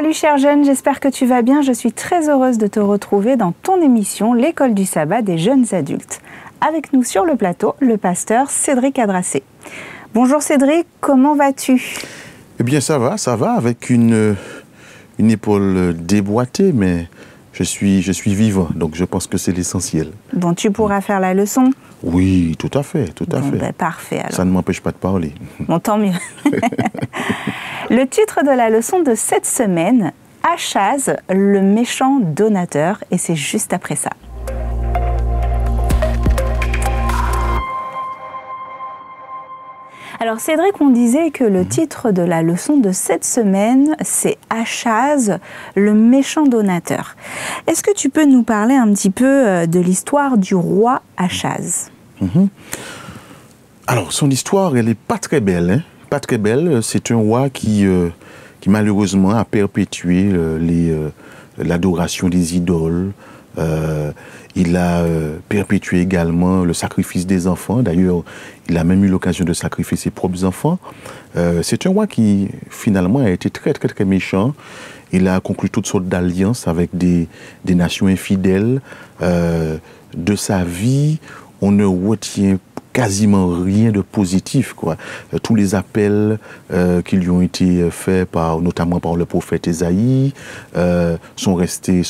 Salut cher jeune, j'espère que tu vas bien. Je suis très heureuse de te retrouver dans ton émission L'école du sabbat des jeunes adultes. Avec nous sur le plateau, le pasteur Cédric Adrassé. Bonjour Cédric, comment vas-tu? Eh bien ça va, avec une épaule déboîtée, mais je suis vivant, donc je pense que c'est l'essentiel. Bon, tu pourras faire la leçon? Oui, tout à fait, tout à fait. Ben, parfait alors. Ça ne m'empêche pas de parler. Bon, tant mieux. Le titre de la leçon de cette semaine, Achaz, le méchant donateur, et c'est juste après ça. Alors Cédric, on disait que le titre de la leçon de cette semaine, c'est Achaz, le méchant donateur. Est-ce que tu peux nous parler un petit peu de l'histoire du roi Achaz? Alors, son histoire, elle n'est pas très belle. Hein? Pas très belle. C'est un roi qui malheureusement a perpétué l'adoration des idoles. Il a perpétué également le sacrifice des enfants. D'ailleurs, il a même eu l'occasion de sacrifier ses propres enfants. C'est un roi qui, finalement, a été très, très, très méchant. Il a conclu toutes sortes d'alliances avec des nations infidèles. De sa vie, on ne retient quasiment rien de positif, quoi. Tous les appels qui lui ont été faits notamment par le prophète Ésaïe sont restés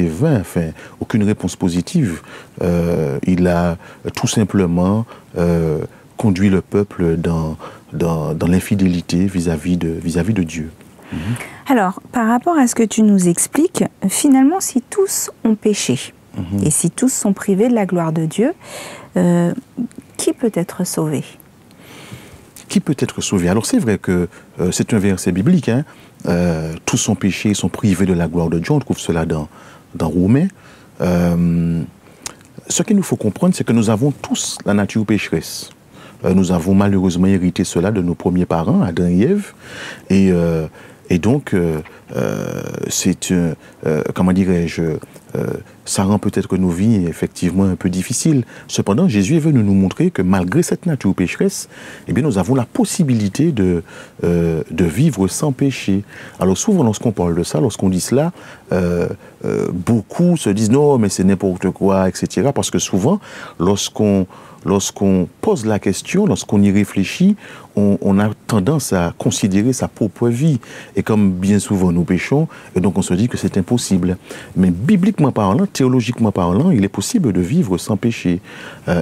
vains. Enfin, aucune réponse positive. Il a tout simplement conduit le peuple dans l'infidélité vis-à-vis de Dieu. Alors, par rapport à ce que tu nous expliques, finalement, si tous ont péché et si tous sont privés de la gloire de Dieu, qui peut être sauvé? Qui peut être sauvé? Alors c'est vrai que c'est un verset biblique. Hein? Tous sont péchés, sont privés de la gloire de Dieu. On trouve cela dans Romains. Ce qu'il nous faut comprendre, c'est que nous avons tous la nature pécheresse. Nous avons malheureusement hérité cela de nos premiers parents, Adam et Ève. Et donc, c'est, comment dirais-je, ça rend peut-être nos vies effectivement un peu difficiles. Cependant, Jésus est venu nous montrer que malgré cette nature pécheresse, eh bien, nous avons la possibilité de vivre sans péché. Alors souvent, lorsqu'on parle de ça, lorsqu'on dit cela, beaucoup se disent non, mais c'est n'importe quoi, etc. Parce que souvent, lorsqu'on pose la question, lorsqu'on y réfléchit, on a tendance à considérer sa propre vie. Et comme bien souvent nous péchons, et donc on se dit que c'est impossible. Mais bibliquement parlant, théologiquement parlant, il est possible de vivre sans péché.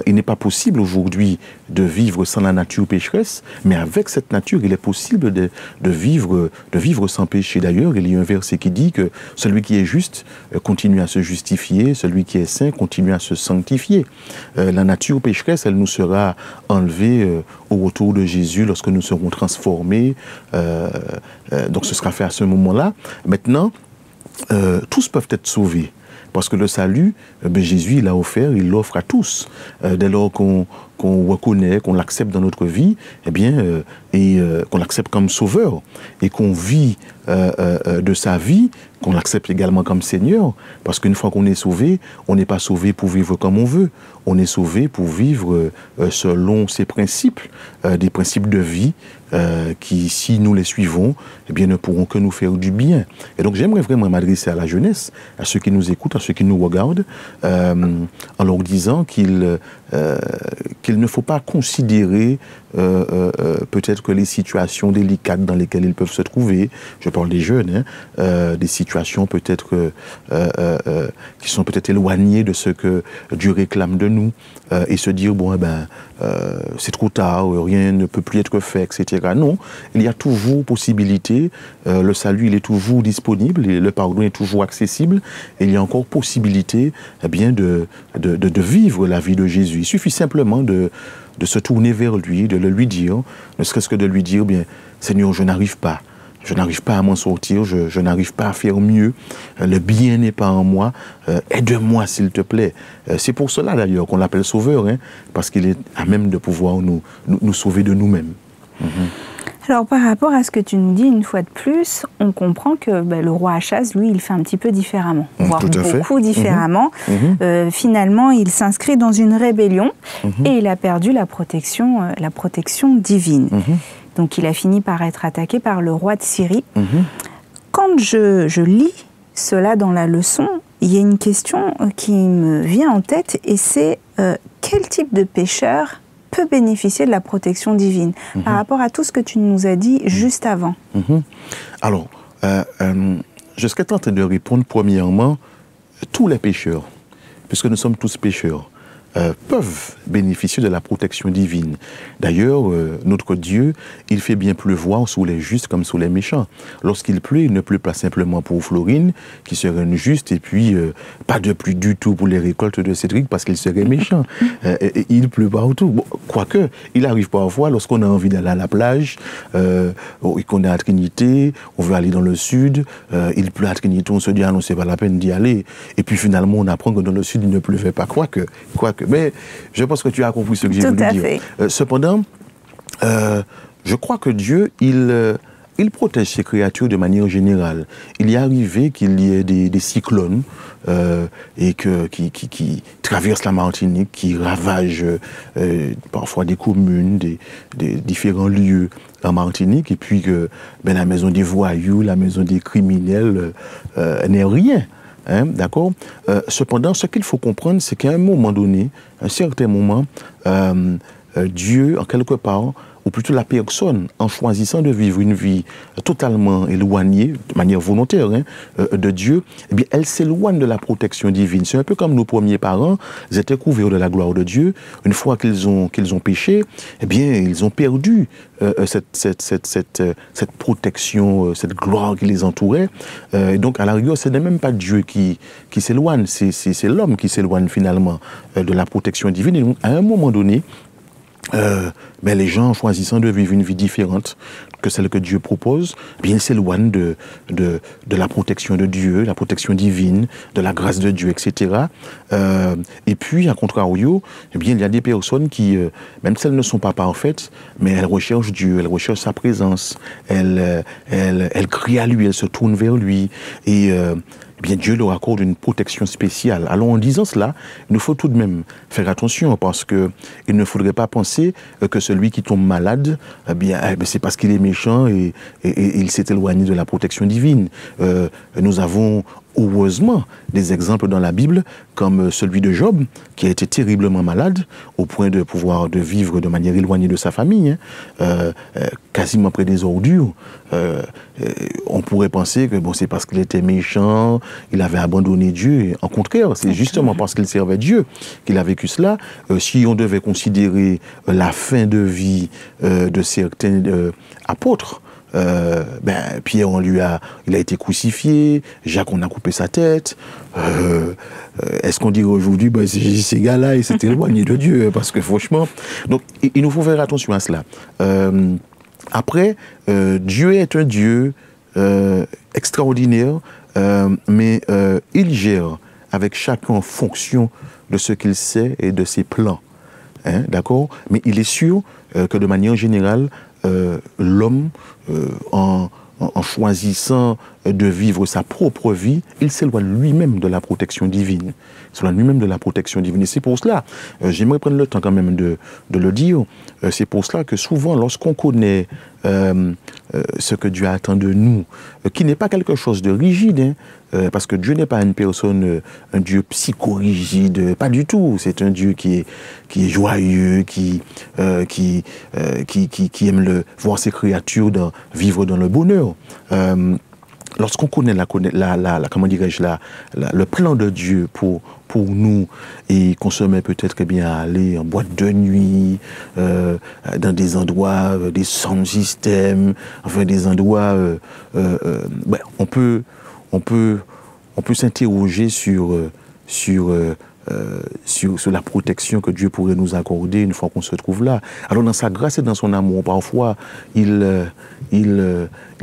Il n'est pas possible aujourd'hui de vivre sans la nature pécheresse, mais avec cette nature, il est possible de vivre sans péché. D'ailleurs, il y a un verset qui dit que celui qui est juste continue à se justifier, celui qui est saint continue à se sanctifier. La nature pécheresse, elle nous sera enlevée au retour de Jésus lorsque nous serons transformés. Donc ce sera fait à ce moment-là. Maintenant, tous peuvent être sauvés. Parce que le salut, Jésus l'a offert, il l'offre à tous. Dès lors qu'on reconnaît, qu'on l'accepte dans notre vie, eh bien, qu'on l'accepte comme sauveur, et qu'on vit de sa vie, qu'on l'accepte également comme Seigneur, parce qu'une fois qu'on est sauvé, on n'est pas sauvé pour vivre comme on veut, on est sauvé pour vivre selon ses principes, des principes de vie qui, si nous les suivons, eh bien, ne pourront que nous faire du bien. Et donc j'aimerais vraiment m'adresser à la jeunesse, à ceux qui nous écoutent, à ceux qui nous regardent, en leur disant qu'il ne faut pas considérer peut-être que les situations délicates dans lesquelles ils peuvent se trouver, je parle des jeunes, hein, des situations peut-être qui sont peut-être éloignées de ce que Dieu réclame de nous, et se dire, bon, c'est trop tard, rien ne peut plus être fait, etc. Non, il y a toujours possibilité, le salut il est toujours disponible, et le pardon est toujours accessible, et il y a encore possibilité eh bien, de vivre la vie de Jésus. Il suffit simplement de se tourner vers lui, de le lui dire, ne serait-ce que de lui dire, bien, Seigneur, je n'arrive pas à m'en sortir, je n'arrive pas à faire mieux, le bien n'est pas en moi, aide-moi s'il te plaît. C'est pour cela d'ailleurs qu'on l'appelle sauveur, hein, parce qu'il est à même de pouvoir nous sauver de nous-mêmes. Alors par rapport à ce que tu nous dis une fois de plus, on comprend que le roi Achaz, lui, il fait un petit peu différemment, voire beaucoup différemment. Finalement, il s'inscrit dans une rébellion et il a perdu la protection divine. Donc il a fini par être attaqué par le roi de Syrie. quand je lis cela dans la leçon, il y a une question qui me vient en tête et c'est quel type de pécheur peut bénéficier de la protection divine par rapport à tout ce que tu nous as dit juste avant. Alors, je serais tenté de répondre premièrement, tous les pécheurs, puisque nous sommes tous pécheurs, peuvent bénéficier de la protection divine. D'ailleurs, notre Dieu, il fait bien pleuvoir sous les justes comme sous les méchants. Lorsqu'il pleut, il ne pleut pas simplement pour Florine, qui serait une juste, et puis pas de pluie du tout pour les récoltes de Cédric, parce qu'il serait méchant. Il pleut partout. Bon, quoique, il arrive parfois, lorsqu'on a envie d'aller à la plage, et qu'on est à Trinité, on veut aller dans le sud, il pleut à Trinité, on se dit, ah non, c'est pas la peine d'y aller. Et puis finalement, on apprend que dans le sud, il ne pleuvait pas. Quoique. Mais je pense que tu as compris ce que j'ai voulu dire. Cependant, je crois que Dieu, il protège ses créatures de manière générale. Il y est arrivé qu'il y ait des cyclones qui traversent la Martinique, qui ravagent parfois des communes, des différents lieux en Martinique, et puis que la maison des voyous, la maison des criminels n'est rien. D'accord. Cependant, ce qu'il faut comprendre, c'est qu'à un moment donné, un certain moment, Dieu, en quelque part, ou plutôt la personne, en choisissant de vivre une vie totalement éloignée, de manière volontaire, de Dieu, eh bien, elle s'éloigne de la protection divine. C'est un peu comme nos premiers parents, ils étaient couverts de la gloire de Dieu. Une fois qu'ils ont péché, eh bien, ils ont perdu cette protection, cette gloire qui les entourait. Donc, à la rigueur, ce n'est même pas Dieu qui s'éloigne, c'est l'homme qui s'éloigne finalement de la protection divine. Et donc, à un moment donné, les gens, choisissant de vivre une vie différente que celle que Dieu propose, bien, ils s'éloignent de la protection de Dieu, la protection divine, de la grâce de Dieu, etc. Et puis, à contrario, eh bien, il y a des personnes qui, même si elles ne sont pas parfaites, mais elles recherchent Dieu, elles recherchent sa présence, elles crient à lui, elles se tournent vers lui, et bien, Dieu leur accorde une protection spéciale. Alors, en disant cela, il nous faut tout de même faire attention, parce que il ne faudrait pas penser que celui qui tombe malade, c'est parce qu'il est méchant et il s'est éloigné de la protection divine. Nous avons heureusement des exemples dans la Bible, comme celui de Job, qui a été terriblement malade, au point de vivre de manière éloignée de sa famille, quasiment près des ordures. On pourrait penser que c'est parce qu'il était méchant, il avait abandonné Dieu. Et en contraire, c'est justement parce qu'il servait Dieu qu'il a vécu cela. Si on devait considérer la fin de vie de certains apôtres, Pierre, il a été crucifié, Jacques, on a coupé sa tête. Est-ce qu'on dirait aujourd'hui, ces gars-là, ils s'étaient éloignés de Dieu, parce que franchement, donc il nous faut faire attention à cela. Après, Dieu est un Dieu extraordinaire, mais il gère avec chacun en fonction de ce qu'il sait et de ses plans. D'accord ? Mais il est sûr que de manière générale, l'homme, en choisissant de vivre sa propre vie, il s'éloigne lui-même de la protection divine. Il s'éloigne lui-même de la protection divine. Et c'est pour cela, j'aimerais prendre le temps quand même de le dire, c'est pour cela que souvent, lorsqu'on connaît ce que Dieu attend de nous, qui n'est pas quelque chose de rigide, parce que Dieu n'est pas une personne, un Dieu psychorigide, pas du tout. C'est un Dieu qui est joyeux, qui aime voir ses créatures vivre dans le bonheur. Lorsqu'on connaît comment dirais-je, le plan de Dieu pour nous, et qu'on se met peut-être à aller en boîte de nuit, dans des endroits, des sound systems, enfin des endroits, on peut s'interroger sur la protection que Dieu pourrait nous accorder une fois qu'on se trouve là. Alors dans sa grâce et dans son amour, parfois, il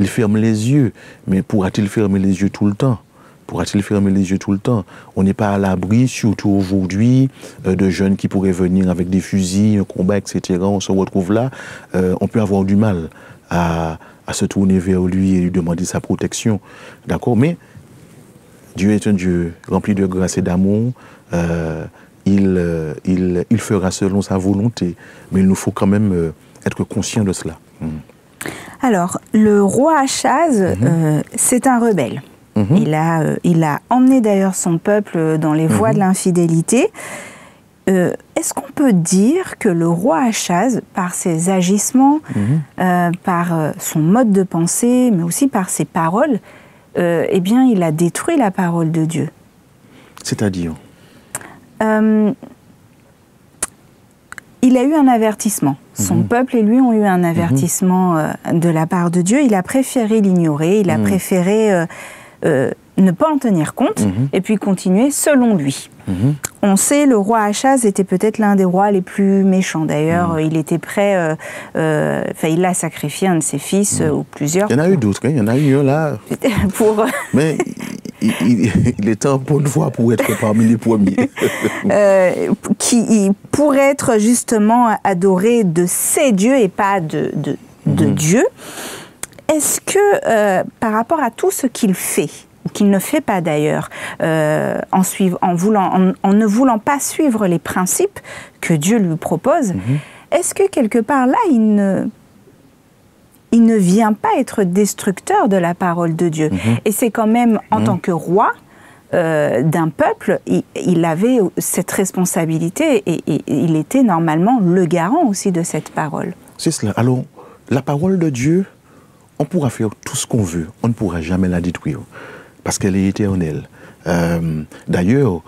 ferme les yeux. Mais pourra-t-il fermer les yeux tout le temps ? Pourra-t-il fermer les yeux tout le temps ? On n'est pas à l'abri, surtout aujourd'hui, de jeunes qui pourraient venir avec des fusils, un combat, etc. On se retrouve là. On peut avoir du mal à se tourner vers lui et lui demander sa protection. D'accord ? Mais Dieu est un Dieu rempli de grâce et d'amour. Il fera selon sa volonté. Mais il nous faut quand même être conscient de cela. Alors, le roi Achaz, c'est un rebelle. Il a emmené d'ailleurs son peuple dans les voies de l'infidélité. Est-ce qu'on peut dire que le roi Achaz, par ses agissements, par son mode de pensée, mais aussi par ses paroles, eh bien, il a détruit la parole de Dieu? C'est-à-dire il a eu un avertissement. Son peuple et lui ont eu un avertissement de la part de Dieu. Il a préféré l'ignorer, il a préféré ne pas en tenir compte et puis continuer selon lui. On sait, le roi Achaz était peut-être l'un des rois les plus méchants. D'ailleurs, il était prêt, il a sacrifié un de ses fils ou plusieurs. Il y en a eu d'autres, il y en a eu un là. Mais il était en bonne voie pour être parmi les premiers. Pour être justement adoré de ses dieux et pas de Dieu. Est-ce que, par rapport à tout ce qu'il fait, ou qu'il ne fait pas d'ailleurs, en ne voulant pas suivre les principes que Dieu lui propose, est-ce que quelque part là, il ne vient pas être destructeur de la parole de Dieu? Et c'est quand même, en tant que roi d'un peuple, il avait cette responsabilité et il était normalement le garant aussi de cette parole. C'est cela. Alors, la parole de Dieu, on pourra faire tout ce qu'on veut, on ne pourra jamais la détruire, parce qu'elle est éternelle. D'ailleurs,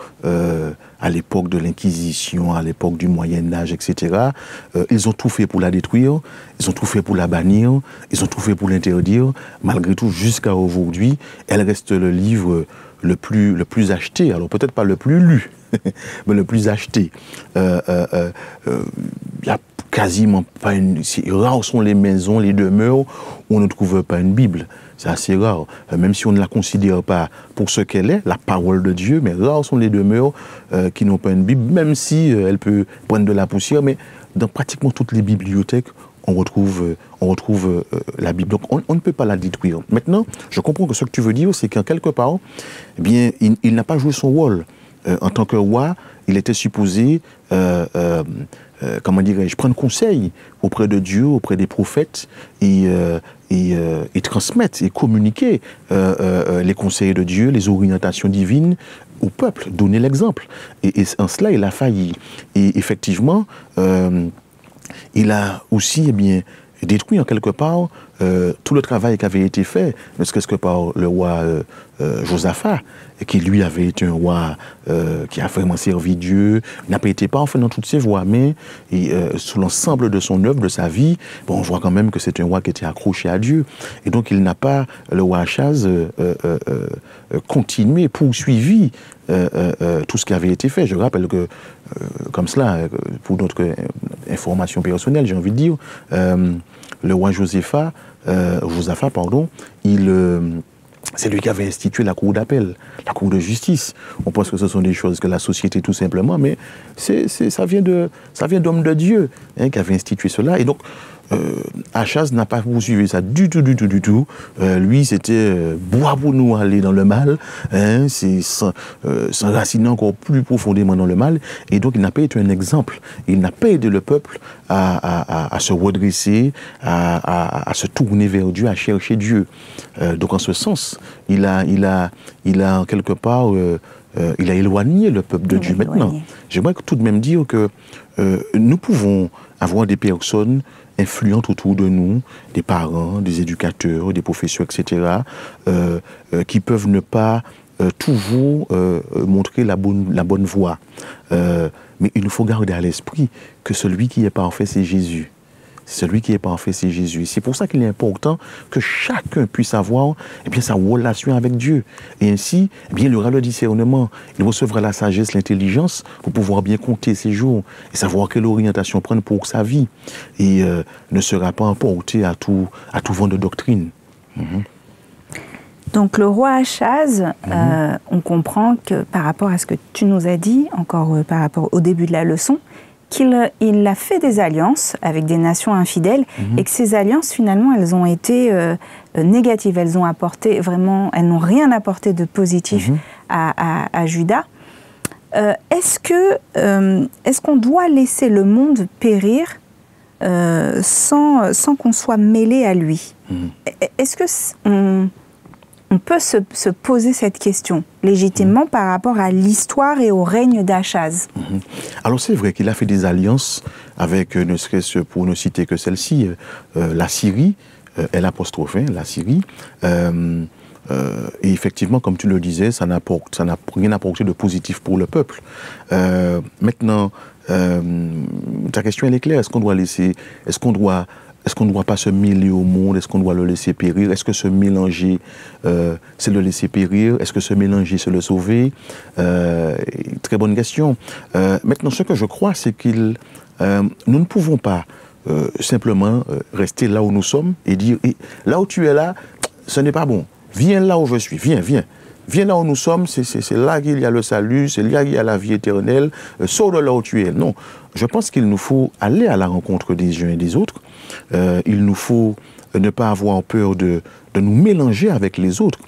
à l'époque de l'Inquisition, à l'époque du Moyen-Âge, etc., ils ont tout fait pour la détruire, ils ont tout fait pour la bannir, ils ont tout fait pour l'interdire. Malgré tout, jusqu'à aujourd'hui, elle reste le livre le plus acheté. Alors peut-être pas le plus lu, mais le plus acheté. Il y a quasiment pas rares sont les maisons, les demeures où on ne trouve pas une Bible. C'est assez rare. Même si on ne la considère pas pour ce qu'elle est, la parole de Dieu, mais rares sont les demeures qui n'ont pas une Bible, même si elle peut prendre de la poussière. Mais dans pratiquement toutes les bibliothèques, on retrouve la Bible. Donc on ne peut pas la détruire. Maintenant, je comprends que ce que tu veux dire, c'est qu'en quelque part, eh bien, il n'a pas joué son rôle. En tant que roi, il était supposé, comment dirais-je, prendre conseil auprès de Dieu, auprès des prophètes, et transmettre et communiquer les conseils de Dieu, les orientations divines au peuple, donner l'exemple. Et en cela, il a failli. Et effectivement, il a aussi, eh bien, détruit en quelque part tout le travail qui avait été fait, ne serait-ce que par le roi Josaphat, qui lui avait été un roi qui a vraiment servi Dieu, n'a pas été parfait dans toutes ses voies, mais sous l'ensemble de son œuvre, de sa vie, bon, on voit quand même que c'est un roi qui était accroché à Dieu. Et donc il n'a pas, le roi Achaz, continué, poursuivi tout ce qui avait été fait. Je rappelle que, comme cela, pour notre information personnelle, j'ai envie de dire, le roi Josaphat, c'est lui qui avait institué la cour d'appel, la cour de justice. On pense que ce sont des choses que la société tout simplement, mais ça vient d'hommes de Dieu qui avait institué cela. Et donc, Achaz n'a pas poursuivi ça du tout. Lui, c'était bois pour nous aller dans le mal, c'est s'enraciner encore plus profondément dans le mal. Et donc, il n'a pas été un exemple. Il n'a pas aidé le peuple à se redresser, à se tourner vers Dieu, à chercher Dieu. Donc, en ce sens, il a en quelque part, il a éloigné le peuple de Dieu. Maintenant, j'aimerais tout de même dire que nous pouvons avoir des personnes influentes autour de nous, des parents, des éducateurs, des professeurs, etc., qui peuvent ne pas toujours montrer la bonne voie. Mais il nous faut garder à l'esprit que celui qui est parfait, c'est Jésus. Celui qui est parfait, c'est Jésus. C'est pour ça qu'il est important que chacun puisse avoir sa relation avec Dieu. Et ainsi, il aura le discernement. Il recevra la sagesse, l'intelligence pour pouvoir bien compter ses jours et savoir quelle orientation prendre pour sa vie. Et ne sera pas emporté à tout vent de doctrine. Donc le roi Achaz, on comprend que par rapport à ce que tu nous as dit, encore par rapport au début de la leçon, qu'il a fait des alliances avec des nations infidèles et que ces alliances, finalement, elles ont été négatives. Elles n'ont rien apporté de positif à Juda. Est-ce qu'on doit laisser le monde périr sans qu'on soit mêlé à lui. Est-ce que on peut se poser cette question légitimement par rapport à l'histoire et au règne d'Achaz? Alors c'est vrai qu'il a fait des alliances avec, ne serait-ce pour ne citer que celle-ci, la Syrie, L', la Syrie. Et effectivement, comme tu le disais, ça n'a rien apporté de positif pour le peuple. Maintenant, ta question elle est claire. Est-ce qu'on ne doit pas se mêler au monde? Est-ce qu'on doit le laisser périr? Est-ce que se mélanger, c'est le laisser périr? Est-ce que se mélanger, c'est le sauver? Très bonne question. Maintenant, ce que je crois, c'est nous ne pouvons pas simplement rester là où nous sommes et dire là où tu es là, ce n'est pas bon. Viens là où je suis, viens. Viens là où nous sommes, c'est là qu'il y a le salut, c'est là qu'il y a la vie éternelle, sors de là où tu es. Non, je pense qu'il nous faut aller à la rencontre des uns et des autres. Il nous faut ne pas avoir peur de nous mélanger avec les autres.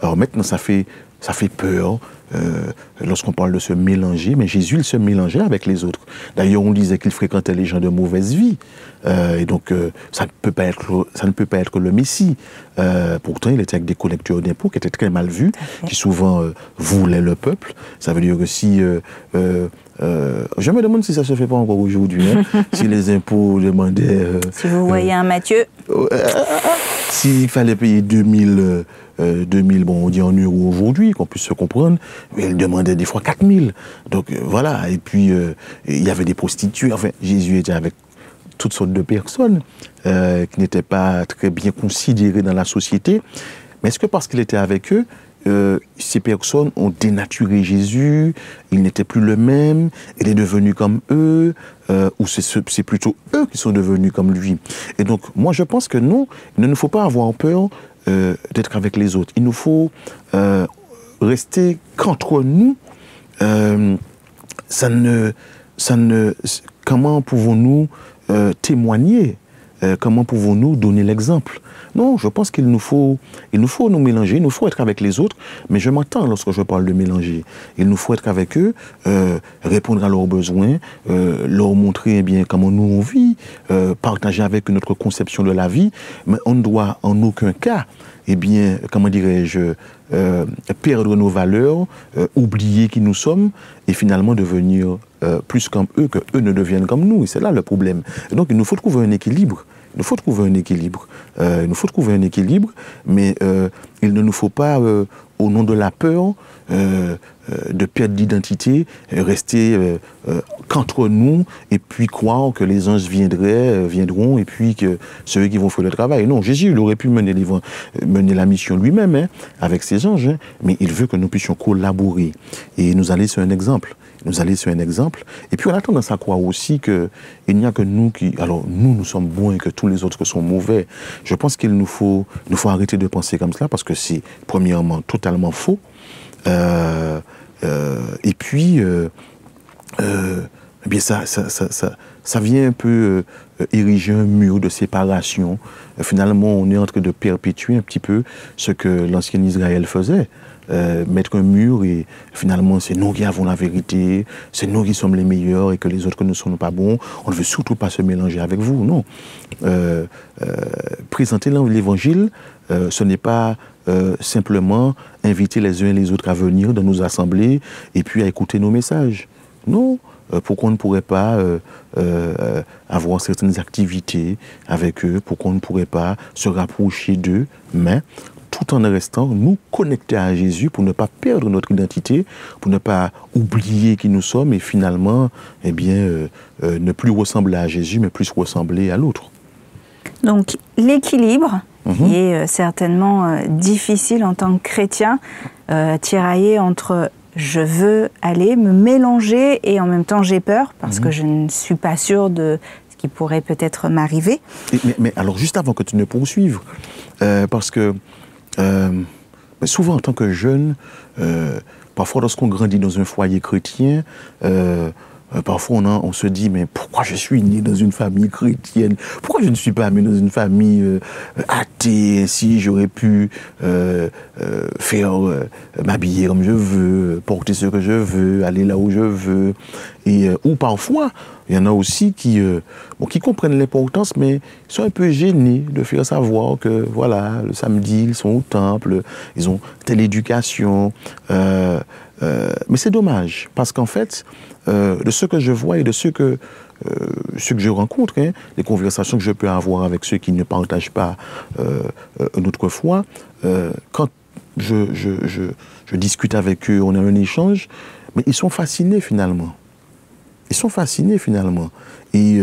Alors maintenant, ça fait peur lorsqu'on parle de se mélanger, mais Jésus, il se mélangeait avec les autres. D'ailleurs, on disait qu'il fréquentait les gens de mauvaise vie. Et donc, ça ne peut pas être le Messie. Pourtant, il était avec des collecteurs d'impôts qui étaient très mal vus, qui souvent voulaient le peuple. Ça veut dire que si... je me demande si ça ne se fait pas encore aujourd'hui, hein, si les impôts demandaient... si vous voyez un Matthieu... S'il fallait payer 2000, bon, on dit en euros aujourd'hui, qu'on puisse se comprendre, mais il demandait des fois 4000. Donc voilà, et puis il y avait des prostituées. Enfin, Jésus était avec toutes sortes de personnes qui n'étaient pas très bien considérées dans la société. Mais est-ce que parce qu'il était avec eux, ces personnes ont dénaturé Jésus, il n'était plus le même, il est devenu comme eux, ou c'est plutôt eux qui sont devenus comme lui. Et donc, moi, je pense que non, il ne nous faut pas avoir peur d'être avec les autres. Il nous faut rester qu'entre nous. Comment pouvons-nous témoigner? Comment pouvons-nous donner l'exemple? Non, je pense qu'il nous faut nous mélanger, il nous faut être avec les autres, mais je m'entends lorsque je parle de mélanger. Il nous faut être avec eux, répondre à leurs besoins, leur montrer bien comment nous on vit, partager avec eux notre conception de la vie, mais on ne doit en aucun cas, comment dirais-je, perdre nos valeurs, oublier qui nous sommes et finalement devenir plus comme eux, que eux ne deviennent comme nous. Et c'est là le problème. Et donc il nous faut trouver un équilibre. Il nous faut trouver un équilibre, mais il ne nous faut pas, au nom de la peur, de perdre d'identité, rester qu'entre nous et puis croire que les anges viendront et puis que ceux qui vont faire le travail. Non, Jésus, il aurait pu mener la mission lui-même, hein, avec ses anges, hein, mais il veut que nous puissions collaborer et nous aller sur un exemple. Et puis on a tendance à croire aussi qu'il n'y a que nous qui... Alors nous sommes bons et que tous les autres sont mauvais. Je pense qu'il nous faut arrêter de penser comme cela parce que c'est premièrement totalement faux. Et puis, ça vient un peu ériger un mur de séparation. Finalement, on est en train de perpétuer un petit peu ce que l'ancien Israël faisait. Mettre un mur et finalement c'est nous qui avons la vérité, c'est nous qui sommes les meilleurs et que les autres que nous ne sommes pas bons. On ne veut surtout pas se mélanger avec vous, non. Présenter l'évangile, ce n'est pas simplement inviter les uns et les autres à venir dans nos assemblées et puis à écouter nos messages. Non. Pourquoi on ne pourrait pas avoir certaines activités avec eux, pourquoi on ne pourrait pas se rapprocher d'eux, mais tout en restant nous connectés à Jésus pour ne pas perdre notre identité, pour ne pas oublier qui nous sommes et finalement, ne plus ressembler à Jésus, mais plus ressembler à l'autre. Donc l'équilibre, qui est certainement difficile en tant que chrétien, tiraillé entre je veux aller me mélanger et en même temps j'ai peur parce que je ne suis pas sûre de ce qui pourrait peut-être m'arriver. Mais alors juste avant que tu ne poursuives, parce que souvent en tant que jeune, parfois lorsqu'on grandit dans un foyer chrétien, parfois on se dit, mais pourquoi je suis né dans une famille chrétienne? Pourquoi je ne suis pas né dans une famille athée? Si j'aurais pu m'habiller comme je veux, porter ce que je veux, aller là où je veux. Ou parfois, il y en a aussi qui comprennent l'importance, mais ils sont un peu gênés de faire savoir que, voilà, le samedi, ils sont au temple, ils ont telle éducation. Mais c'est dommage, parce qu'en fait, de ce que je vois et de ce que je rencontre, les conversations que je peux avoir avec ceux qui ne partagent pas notre foi, quand je discute avec eux, on a un échange, mais ils sont fascinés finalement. Ils sont fascinés finalement. Et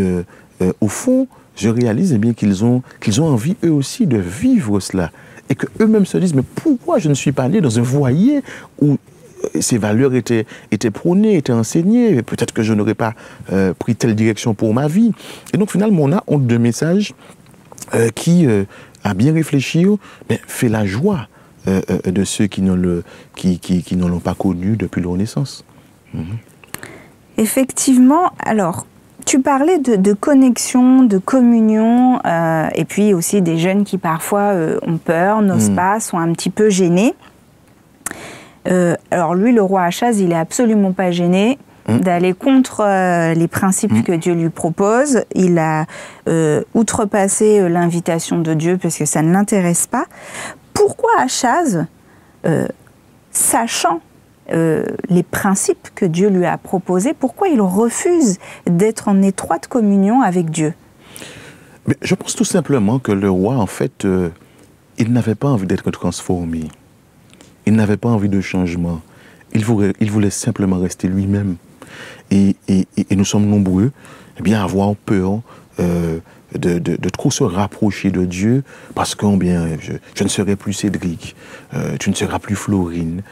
au fond, je réalise bien qu'ils ont envie eux aussi de vivre cela. Et qu'eux-mêmes se disent, mais pourquoi je ne suis pas né dans un foyer où ces valeurs étaient prônées, étaient enseignées, peut-être que je n'aurais pas pris telle direction pour ma vie. Et donc finalement, on a honte de messages qui, à bien réfléchir, fait la joie de ceux qui ne l'ont pas connu depuis leur naissance. Effectivement, alors, tu parlais de connexion, de communion, et puis aussi des jeunes qui parfois ont peur, n'osent pas, sont un petit peu gênés. Alors lui, le roi Achaz, il n'est absolument pas gêné d'aller contre les principes que Dieu lui propose. Il a outrepassé l'invitation de Dieu parce que ça ne l'intéresse pas. Pourquoi Achaz, sachant les principes que Dieu lui a proposés, pourquoi il refuse d'être en étroite communion avec Dieu? Mais je pense tout simplement que le roi, en fait, il n'avait pas envie d'être transformé. Il n'avait pas envie de changement. Il voulait simplement rester lui-même. Et nous sommes nombreux à avoir peur de trop se rapprocher de Dieu parce que je ne serai plus Cédric, tu ne seras plus Florine.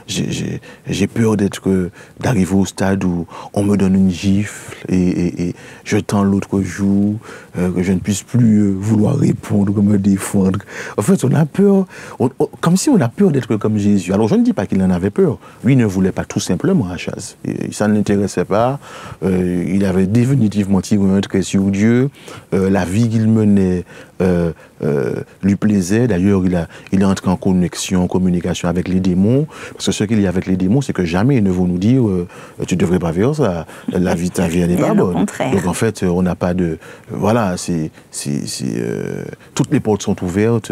J'ai peur d'arriver au stade où on me donne une gifle et je tends l'autre joue, que je ne puisse plus vouloir répondre, me défendre. En fait, on a peur, comme si on a peur d'être comme Jésus. Alors je ne dis pas qu'il en avait peur. Lui ne voulait pas tout simplement Achaz. Ça ne l'intéressait pas. Il avait définitivement tiré un trait sur Dieu. La vie qu'il menait lui plaisait. D'ailleurs, il est entré en communication avec les démons. Parce que ce qu'il y a avec les démons, c'est que jamais ils ne vont nous dire tu ne devrais pas faire ça. La vie de ta vie, elle n'est pas bonne. Donc en fait, on n'a pas de... Voilà, toutes les portes sont ouvertes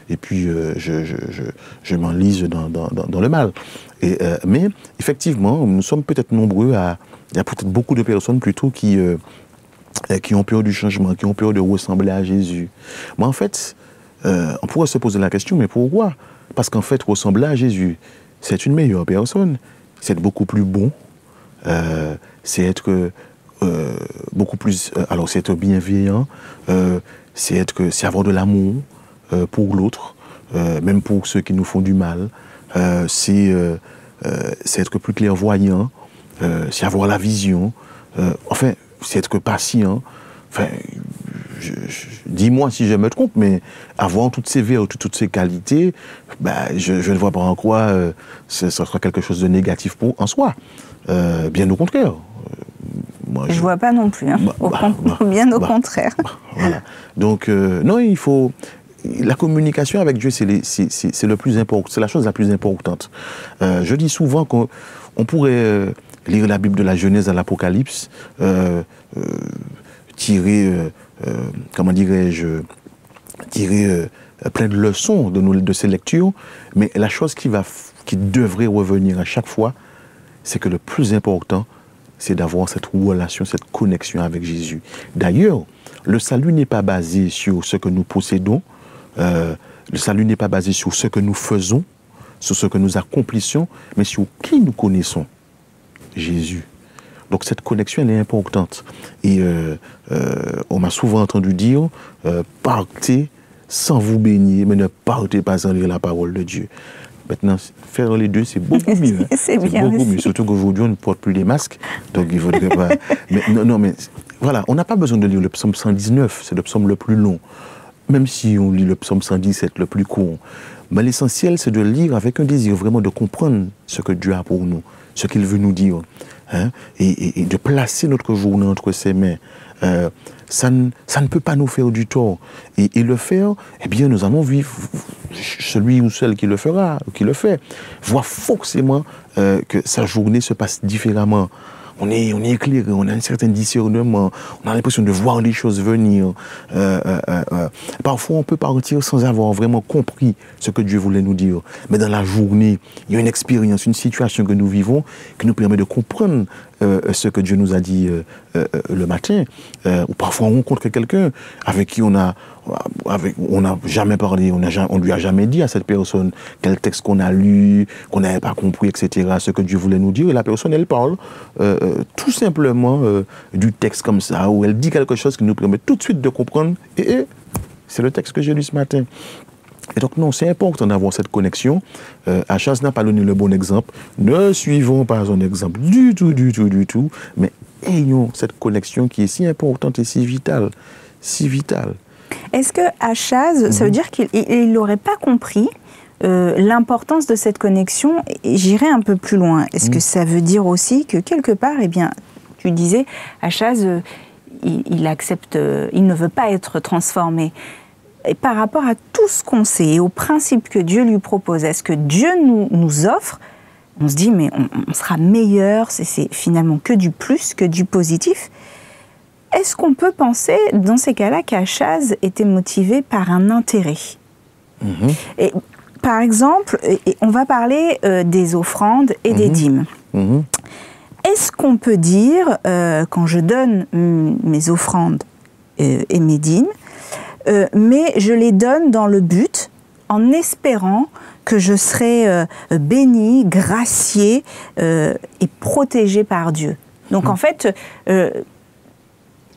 et puis je m'enlise dans le mal. Mais effectivement, nous sommes peut-être nombreux il y a peut-être beaucoup de personnes plutôt qui ont peur du changement, qui ont peur de ressembler à Jésus. Mais en fait, on pourrait se poser la question, mais pourquoi? Parce qu'en fait, ressembler à Jésus, c'est une meilleure personne, c'est être beaucoup plus bon, c'est être beaucoup plus... alors, c'est être bienveillant, c'est avoir de l'amour pour l'autre, même pour ceux qui nous font du mal, c'est être plus clairvoyant, c'est avoir la vision, enfin... c'est être patient. Enfin, dis-moi si je me trompe, mais avoir toutes ces vertus, toutes ces qualités, je ne vois pas en quoi ce sera quelque chose de négatif en soi. Bien au contraire. Je ne vois pas non plus. Bien au contraire. Voilà. Donc, non, il faut... La communication avec Dieu, c'est le plus important, c'est la chose la plus importante. Je dis souvent qu'on pourrait... lire la Bible de la Genèse à l'Apocalypse, tirer, comment dirais-je, plein de leçons de ces lectures, mais la chose qui devrait revenir à chaque fois, c'est que le plus important, c'est d'avoir cette relation, cette connexion avec Jésus. D'ailleurs, le salut n'est pas basé sur ce que nous possédons, le salut n'est pas basé sur ce que nous faisons, sur ce que nous accomplissons, mais sur qui nous connaissons. Jésus. Donc cette connexion, elle est importante. Et on m'a souvent entendu dire, partez sans vous baigner, mais ne partez pas sans lire la parole de Dieu. Maintenant, faire les deux, c'est beaucoup mieux. C'est bien beaucoup mieux. Surtout qu'aujourd'hui, on ne porte plus les masques. Donc il ne faudrait pas... mais voilà, on n'a pas besoin de lire le psaume 119, c'est le psaume le plus long. Même si on lit le psaume 117, le plus court. Mais l'essentiel, c'est de lire avec un désir vraiment de comprendre ce que Dieu a pour nous, ce qu'il veut nous dire. hein, et de placer notre journée entre ses mains. Ça ne peut pas nous faire du tort. Et le faire, eh bien, nous allons vivre, celui ou celle qui le fera, qui le fait, voit forcément que sa journée se passe différemment. On est éclairé, on a un certain discernement, on a l'impression de voir les choses venir. Parfois, on peut partir sans avoir vraiment compris ce que Dieu voulait nous dire. Mais dans la journée, il y a une expérience, une situation que nous vivons qui nous permet de comprendre ce que Dieu nous a dit le matin. Ou parfois, on rencontre quelqu'un avec qui on n'a jamais parlé, on lui a jamais dit à cette personne quel texte qu'on a lu, qu'on n'avait pas compris, etc., ce que Dieu voulait nous dire. Et la personne, elle parle tout simplement du texte comme ça, où elle dit quelque chose qui nous permet tout de suite de comprendre. Et c'est le texte que j'ai lu ce matin. Et donc, non, c'est important d'avoir cette connexion. Achaz n'a pas donné le bon exemple. Ne suivons pas son exemple du tout. Mais ayons cette connexion qui est si importante et si vitale. Si vitale. Est-ce que Achaz, ça veut dire qu'il n'aurait pas compris l'importance de cette connexion? J'irai un peu plus loin. Est-ce que ça veut dire aussi que quelque part, eh bien, tu disais, Achaz, il accepte, il ne veut pas être transformé. Et par rapport à tout ce qu'on sait et aux principes que Dieu lui propose, est-ce que Dieu nous offre, on se dit, mais on sera meilleur, c'est finalement que du plus, que du positif. Est-ce qu'on peut penser, dans ces cas-là, qu'Achaz était motivé par un intérêt? Et, par exemple, on va parler des offrandes et des dîmes. Est-ce qu'on peut dire, quand je donne mes offrandes et mes dîmes, mais je les donne dans le but, en espérant que je serai béni, gracié et protégé par Dieu. Donc en fait,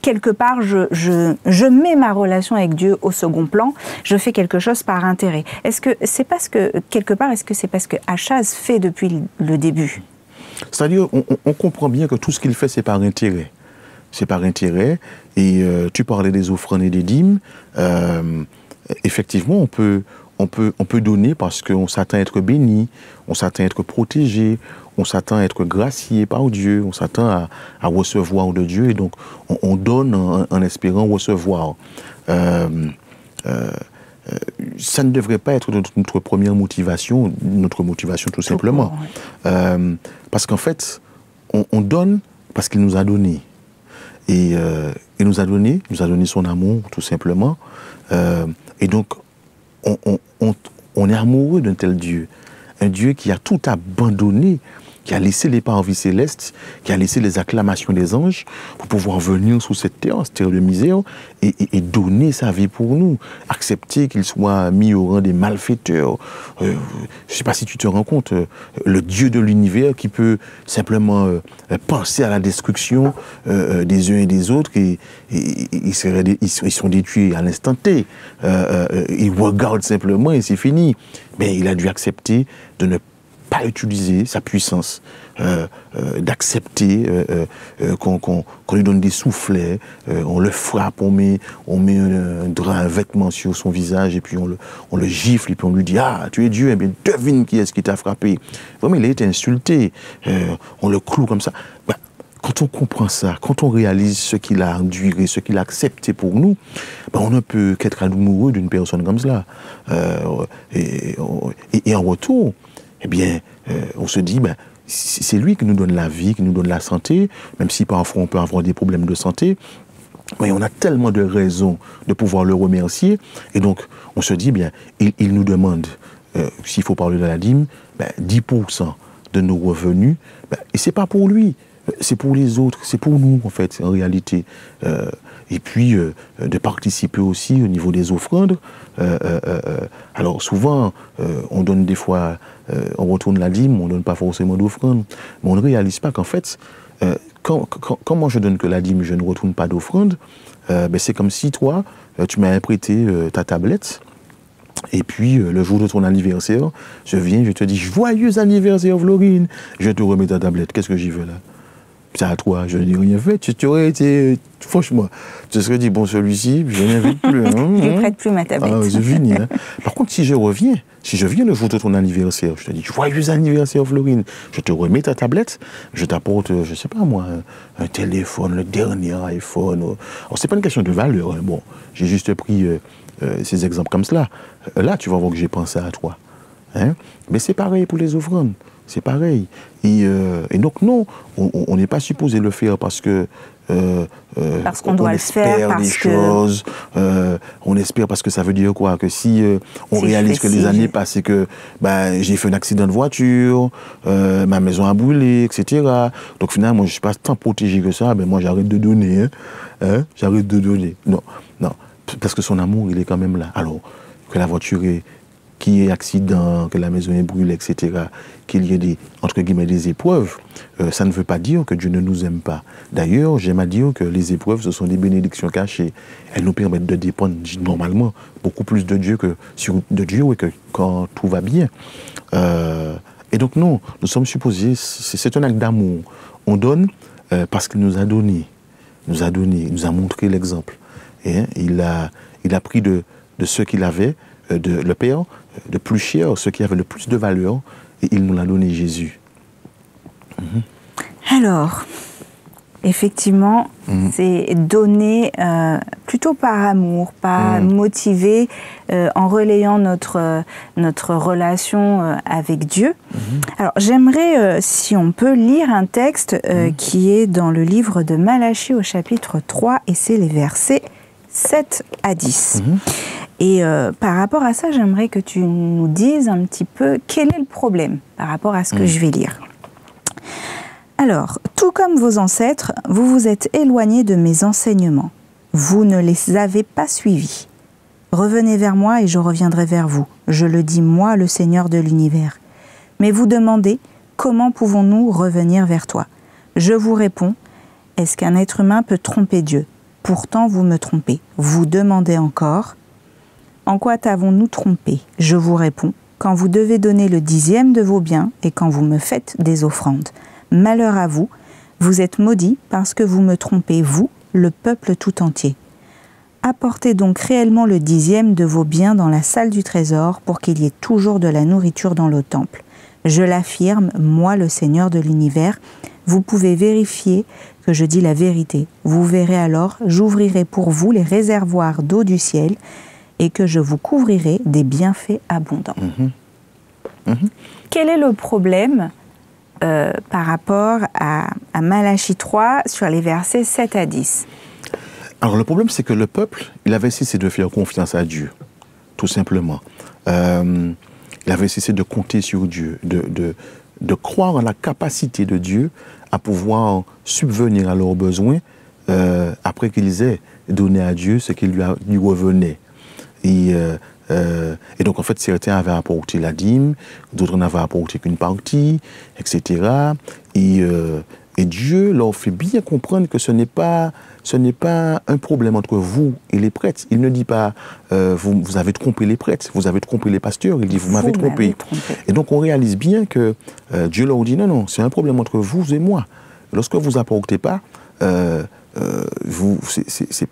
quelque part, je mets ma relation avec Dieu au second plan, je fais quelque chose par intérêt. Est-ce que c'est parce que, quelque part, est-ce que c'est parce que Achaz fait depuis le début? C'est-à-dire, on comprend bien que tout ce qu'il fait, c'est par intérêt. C'est par intérêt. Et tu parlais des offrandes et des dîmes. Effectivement, on peut donner parce qu'on s'attend à être béni, on s'attend à être protégé, on s'attend à être gracié par Dieu, on s'attend à recevoir de Dieu. Et donc, on donne en espérant recevoir. Ça ne devrait pas être notre première motivation, notre motivation tout simplement. Parce qu'en fait, on donne parce qu'il nous a donné. Et il nous a donné son amour, tout simplement. Et donc, on est amoureux d'un tel Dieu. Un Dieu qui a tout abandonné, qui a laissé les parvis célestes, qui a laissé les acclamations des anges pour pouvoir venir sous cette terre de misère, et donner sa vie pour nous. Accepter qu'il soit mis au rang des malfaiteurs. Je ne sais pas si tu te rends compte, le Dieu de l'univers qui peut simplement penser à la destruction des uns et des autres, et ils sont détruits à l'instant T. Ils regardent simplement et c'est fini. Mais il a dû accepter de ne pas utiliser sa puissance, d'accepter qu'on lui donne des soufflets, on le frappe, on met un drap, un vêtement sur son visage, et puis on le gifle, et puis on lui dit « Ah, tu es Dieu, eh bien devine qui est-ce qui t'a frappé ». Vraiment, il a été insulté, on le cloue comme ça. Ben, quand on comprend ça, quand on réalise ce qu'il a enduré, ce qu'il a accepté pour nous, ben on ne peut qu'être amoureux d'une personne comme cela. Et en retour, eh bien, on se dit, ben, c'est lui qui nous donne la vie, qui nous donne la santé, même si parfois on peut avoir des problèmes de santé, mais on a tellement de raisons de pouvoir le remercier, et donc on se dit, bien, il nous demande, s'il faut parler de la dîme, ben, 10% de nos revenus, ben, et c'est pas pour lui, c'est pour les autres, c'est pour nous en fait, en réalité. Et puis de participer aussi au niveau des offrandes. Alors souvent, on donne des fois, on retourne la dîme, on ne donne pas forcément d'offrande, mais on ne réalise pas qu'en fait, quand moi je donne que la dîme, je ne retourne pas d'offrande, ben c'est comme si toi, tu m'as prêté ta tablette, et puis le jour de ton anniversaire, je viens, je te dis « Joyeux anniversaire Florine !» Je te remets ta tablette, qu'est-ce que j'y veux là? c'est à toi, je n'ai rien fait. Tu aurais été, franchement, tu te serais dit, bon, celui-ci, je n'invite plus. Je ne prête plus ma tablette. Ah, c'est fini. Hein. Par contre, si je viens le jour de ton anniversaire, je te dis, joyeux anniversaire, Florine, je te remets ta tablette, je t'apporte, je ne sais pas moi, un téléphone, le dernier iPhone. Alors, ce n'est pas une question de valeur. Hein. Bon, j'ai juste pris ces exemples comme cela. Là, tu vas voir que j'ai pensé à toi. Hein. Mais c'est pareil pour les offrandes. C'est pareil. Et donc, non, on n'est pas supposé le faire parce que... parce qu'on doit le faire, parce des choses, on espère parce que ça veut dire quoi? Que si on réalise que les années passent et que j'ai fait un accident de voiture, ma maison a brûlé, etc. Donc finalement, moi, je ne suis pas tant protégé que ça, moi j'arrête de donner. Hein? J'arrête de donner. Non, parce que son amour, il est quand même là. Alors, que la voiture qu'il y ait accident, que la maison est brûlée, etc., qu'il y ait des, entre guillemets, des épreuves, ça ne veut pas dire que Dieu ne nous aime pas. D'ailleurs, j'aime à dire que les épreuves, ce sont des bénédictions cachées. Elles nous permettent de dépendre, normalement, beaucoup plus de Dieu que quand tout va bien. Et donc, non, nous sommes supposés, c'est un acte d'amour. On donne parce qu'il nous a donné. Il nous a montré l'exemple. Et il a pris de ce qu'il avait, le Père, de plus cher, ce qui avait le plus de valeur, et il nous l'a donné, Jésus. Alors, effectivement, c'est donner plutôt par amour, pas motivé en relayant notre relation avec Dieu. Alors, j'aimerais, si on peut, lire un texte qui est dans le livre de Malachie au chapitre 3, et c'est les versets 7 à 10. Et par rapport à ça, j'aimerais que tu nous dises un petit peu quel est le problème par rapport à ce que je vais lire. Alors, tout comme vos ancêtres, vous vous êtes éloignés de mes enseignements. Vous ne les avez pas suivis. Revenez vers moi et je reviendrai vers vous. Je le dis, moi, le Seigneur de l'univers. Mais vous demandez, comment pouvons-nous revenir vers toi? Je vous réponds, est-ce qu'un être humain peut tromper Dieu? Pourtant, vous me trompez. Vous demandez encore, en quoi t'avons-nous trompé? Je vous réponds, quand vous devez donner le 10e de vos biens et quand vous me faites des offrandes. Malheur à vous, vous êtes maudits parce que vous me trompez, vous, le peuple tout entier. Apportez donc réellement le 10e de vos biens dans la salle du trésor pour qu'il y ait toujours de la nourriture dans le temple. Je l'affirme, moi le Seigneur de l'univers, vous pouvez vérifier que je dis la vérité. Vous verrez alors, j'ouvrirai pour vous les réservoirs d'eau du ciel et que je vous couvrirai des bienfaits abondants. Quel est le problème par rapport à Malachie 3 sur les versets 7 à 10? Alors le problème, c'est que le peuple, il avait cessé de faire confiance à Dieu, tout simplement. Il avait cessé de compter sur Dieu, de croire en la capacité de Dieu à pouvoir subvenir à leurs besoins après qu'ils aient donné à Dieu ce qui lui revenait. Et donc, en fait, certains avaient apporté la dîme, d'autres n'avaient apporté qu'une partie, etc. Et Dieu leur fait bien comprendre que ce n'est pas un problème entre vous et les prêtres. Il ne dit pas vous avez trompé les prêtres, vous avez trompé les pasteurs. Il dit vous m'avez trompé. Et donc, on réalise bien que Dieu leur dit non, c'est un problème entre vous et moi. Lorsque vous apportez pas,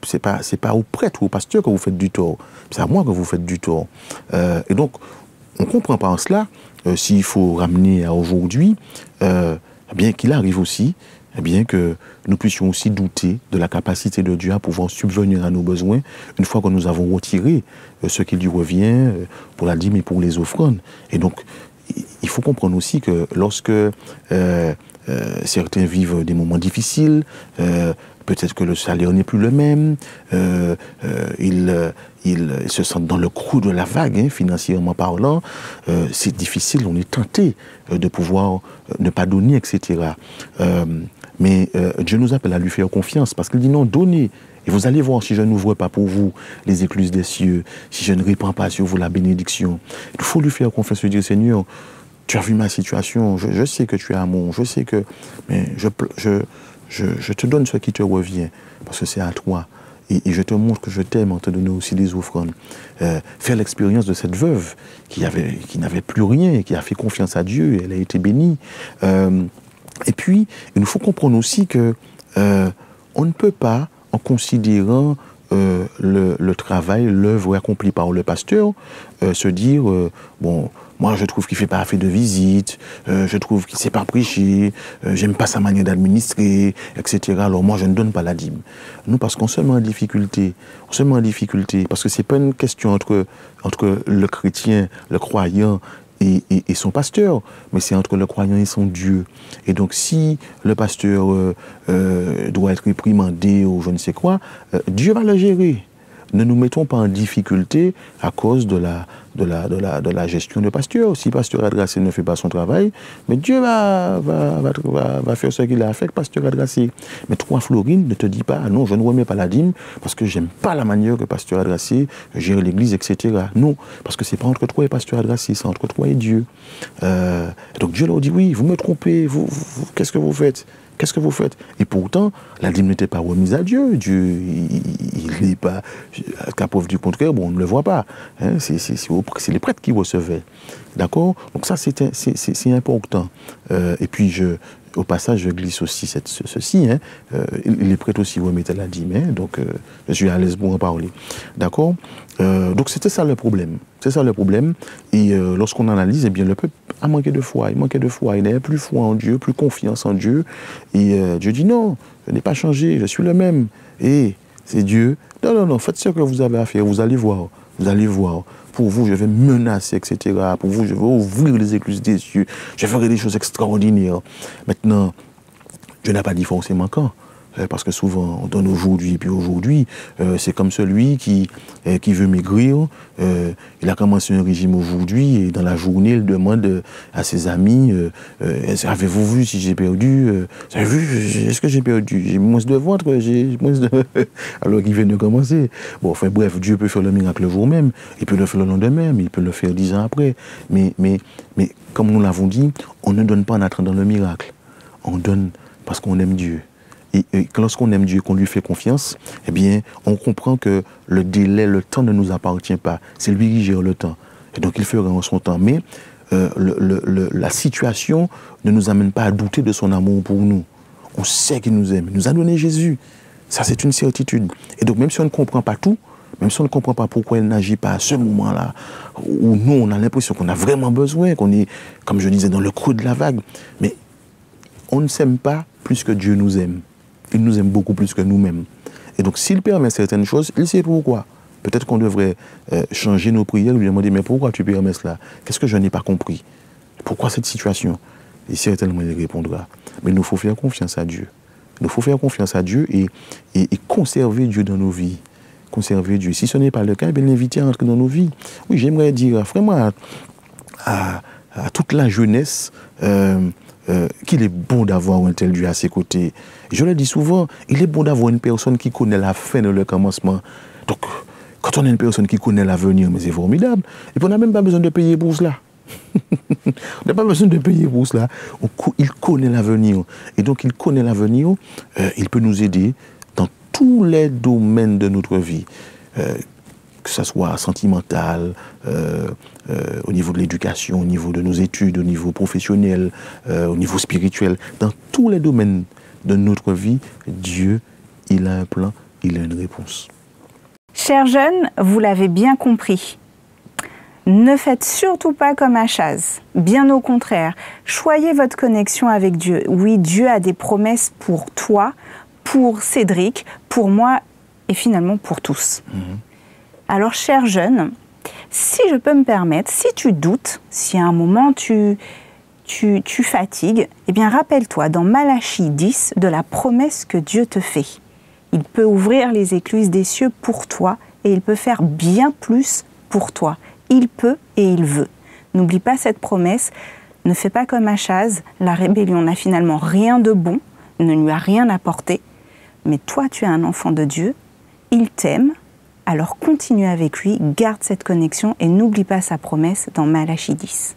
c'est pas aux prêtres ou aux pasteurs que vous faites du tort, c'est à moi que vous faites du tort. Et donc, on ne comprend pas en cela, s'il faut ramener à aujourd'hui, bien qu'il arrive aussi, bien que nous puissions aussi douter de la capacité de Dieu à pouvoir subvenir à nos besoins, une fois que nous avons retiré ce qui lui revient pour la dîme et pour les offrandes. Et donc, il faut comprendre aussi que lorsque certains vivent des moments difficiles, peut-être que le salaire n'est plus le même, ils se sentent dans le creux de la vague, financièrement parlant, c'est difficile, on est tenté de pouvoir ne pas donner, etc. Mais Dieu nous appelle à lui faire confiance, parce qu'il dit non, donnez. Et vous allez voir si je n'ouvre pas pour vous les écluses des cieux, si je ne répands pas sur vous la bénédiction. Il faut lui faire confiance, lui dire, Seigneur, tu as vu ma situation, je sais que tu es amour, je sais que... Mais je te donne ce qui te revient, parce que c'est à toi. Et je te montre que je t'aime en te donnant aussi des offrandes. Faire l'expérience de cette veuve qui n'avait plus rien, qui a fait confiance à Dieu, elle a été bénie. Et puis, il nous faut comprendre aussi que on ne peut pas, en considérant le travail, l'œuvre accomplie par le pasteur, se dire, bon, moi je trouve qu'il ne fait pas assez de visites, je trouve qu'il ne sait pas prêcher, j'aime pas sa manière d'administrer, etc. Alors moi je ne donne pas la dîme. Nous, parce qu'on se met en difficulté, parce que ce n'est pas une question entre le chrétien, le croyant, et son pasteur, mais c'est entre le croyant et son Dieu. Et donc, si le pasteur doit être réprimandé ou je ne sais quoi, Dieu va le gérer. Ne nous mettons pas en difficulté à cause de la gestion de pasteur. Si pasteur Adrassé ne fait pas son travail, mais Dieu va faire ce qu'il a fait, pasteur Adrassé. Mais toi, Florine, ne te dis pas, non, je ne remets pas la dîme parce que j'aime pas la manière que pasteur Adrassé gère l'église, etc. Non, parce que c'est pas entre toi et pasteur Adrassé, c'est entre toi et Dieu. Donc Dieu leur dit, oui, vous me trompez, qu'est-ce que vous faites ? Qu'est-ce que vous faites? Et pourtant, la dîme n'était pas remise à Dieu. Dieu, il n'est pas... Qu'à preuve du contraire, bon, on ne le voit pas. Hein, c'est les prêtres qui recevaient. D'accord? Donc ça, c'est important. Et puis, au passage, je glisse aussi ceci. Hein, les prêtres aussi remettaient la dîme. Hein, donc, je suis à l'aise pour en parler. D'accord? Donc, c'était ça le problème. C'est ça le problème. Et lorsqu'on analyse, eh bien, le peuple a manqué de foi. Il manquait de foi. Il n'avait plus foi en Dieu, plus confiance en Dieu. Et Dieu dit non, je n'ai pas changé, je suis le même. Et c'est Dieu. Non, faites ce que vous avez à faire. Vous allez voir. Vous allez voir. Pour vous, je vais menacer, etc. Pour vous, je vais ouvrir les écluses des cieux. Je ferai des choses extraordinaires. Maintenant, Dieu n'a pas dit forcément quand. Parce que souvent, on donne aujourd'hui, et puis aujourd'hui, c'est comme celui qui veut maigrir. Il a commencé un régime aujourd'hui, et dans la journée, il demande à ses amis, avez-vous vu si j'ai perdu avez vu, est-ce que j'ai perdu? J'ai moins de ventre, j'ai moins de... Alors qu'il vient de commencer. Bon, enfin bref, Dieu peut faire le miracle le jour même, il peut le faire le lendemain, mais il peut le faire 10 ans après. Mais comme nous l'avons dit, on ne donne pas en attendant le miracle. On donne parce qu'on aime Dieu. Et lorsqu'on aime Dieu, qu'on lui fait confiance, eh bien, on comprend que le délai, le temps ne nous appartient pas. C'est lui qui gère le temps. Et donc, il fera en son temps. Mais la situation ne nous amène pas à douter de son amour pour nous. On sait qu'il nous aime. Il nous a donné Jésus. Ça, c'est une certitude. Et donc, même si on ne comprend pas tout, même si on ne comprend pas pourquoi il n'agit pas à ce moment-là, où nous, on a l'impression qu'on a vraiment besoin, qu'on est, comme je disais, dans le creux de la vague, mais on ne s'aime pas plus que Dieu nous aime. Il nous aime beaucoup plus que nous-mêmes. Et donc, s'il permet certaines choses, il sait pourquoi. Peut-être qu'on devrait changer nos prières, lui demander, mais pourquoi tu permets cela? Qu'est-ce que je n'ai pas compris? Pourquoi cette situation? Et certainement, il répondra. Mais il nous faut faire confiance à Dieu. Il nous faut faire confiance à Dieu et conserver Dieu dans nos vies. Conserver Dieu. Si ce n'est pas le cas, l'inviter à entrer dans nos vies. Oui, j'aimerais dire vraiment à toute la jeunesse... qu'il est bon d'avoir un tel Dieu à ses côtés. Je le dis souvent, il est bon d'avoir une personne qui connaît la fin de le commencement. Donc, quand on a une personne qui connaît l'avenir, mais c'est formidable. Et puis on n'a même pas besoin de payer pour cela. On n'a pas besoin de payer pour cela. Il connaît l'avenir. Et donc, il connaît l'avenir, il peut nous aider dans tous les domaines de notre vie. Que ce soit sentimental, au niveau de l'éducation, au niveau de nos études, au niveau professionnel, au niveau spirituel, dans tous les domaines de notre vie, Dieu, il a un plan, il a une réponse. Chers jeunes, vous l'avez bien compris. Ne faites surtout pas comme Achaz. Bien au contraire, choyez votre connexion avec Dieu. Oui, Dieu a des promesses pour toi, pour Cédric, pour moi et finalement pour tous. Alors, chers jeunes, si je peux me permettre, si tu doutes, si à un moment tu fatigues, eh bien rappelle-toi dans Malachie 10 de la promesse que Dieu te fait. Il peut ouvrir les écluses des cieux pour toi et il peut faire bien plus pour toi. Il peut et il veut. N'oublie pas cette promesse, ne fais pas comme Achaz, la rébellion n'a finalement rien de bon, ne lui a rien apporté, mais toi tu es un enfant de Dieu, il t'aime. Alors continue avec lui, garde cette connexion et n'oublie pas sa promesse dans Malachie 10.